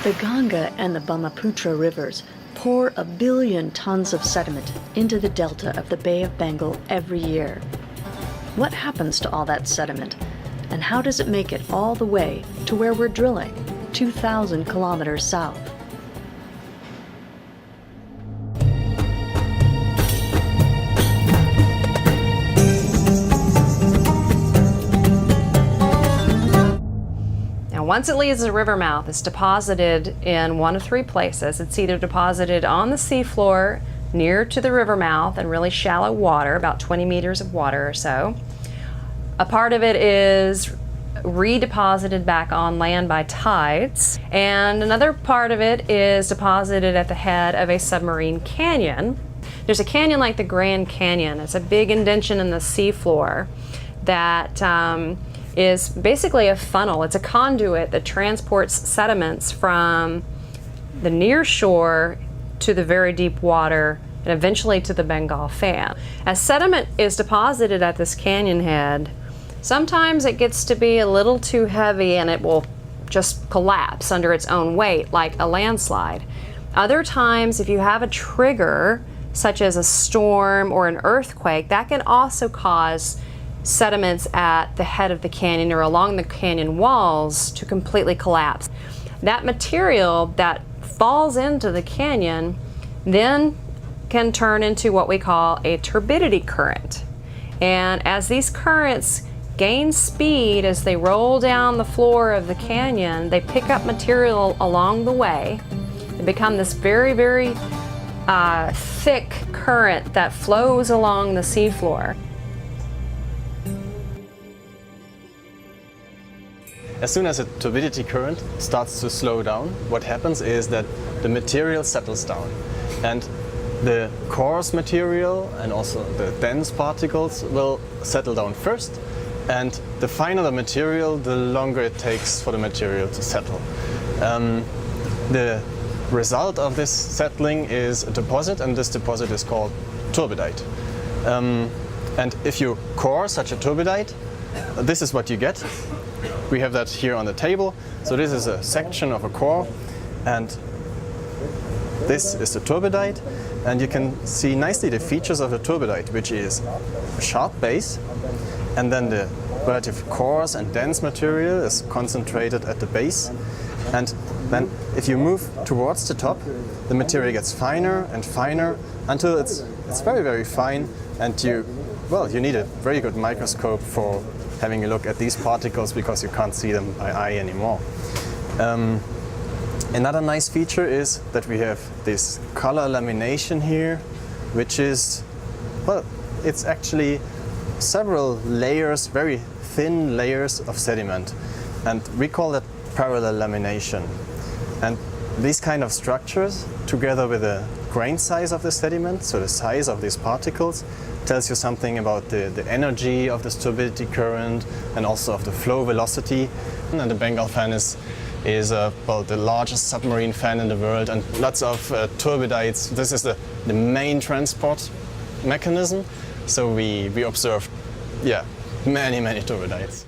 The Ganga and the Brahmaputra rivers pour 1 billion tons of sediment into the delta of the Bay of Bengal every year. What happens to all that sediment, and how does it make it all the way to where we're drilling, 2,000 kilometers south? Once it leaves the river mouth, it's deposited in one of 3 places. It's either deposited on the seafloor near to the river mouth in really shallow water, about 20 meters of water or so. A part of it is redeposited back on land by tides, and another part of it is deposited at the head of a submarine canyon. There's a canyon like the Grand Canyon. It's a big indention in the seafloor that is basically a funnel. It's a conduit that transports sediments from the near shore to the very deep water and eventually to the Bengal fan. As sediment is deposited at this canyon head, sometimes it gets to be a little too heavy and it will just collapse under its own weight like a landslide. Other times, if you have a trigger such as a storm or an earthquake, that can also cause sediments at the head of the canyon or along the canyon walls to completely collapse. That material that falls into the canyon then can turn into what we call a turbidity current. And as these currents gain speed as they roll down the floor of the canyon, they pick up material along the way and become this very, very thick current that flows along the seafloor. As soon as a turbidity current starts to slow down, what happens is that the material settles down. And the coarse material and also the dense particles will settle down first. And the finer the material, the longer it takes for the material to settle. The result of this settling is a deposit, and this deposit is called turbidite. And if you core such a turbidite, this is what you get. We have that here on the table. So this is a section of a core, and this is the turbidite. And you can see nicely the features of the turbidite, which is a sharp base, and then the relative coarse and dense material is concentrated at the base. And then if you move towards the top, the material gets finer and finer until it's very, very fine, and you need a very good microscope for having a look at these particles because you can't see them by eye anymore. Another nice feature is that we have this color lamination here, which is, it's actually several layers, very thin layers of sediment, and we call that parallel lamination. And these kind of structures, together with the grain size of the sediment, so the size of these particles, tells you something about the energy of this turbidity current and also of the flow velocity. And the Bengal fan is the largest submarine fan in the world, and lots of turbidites. This is the main transport mechanism. So we observed, many turbidites.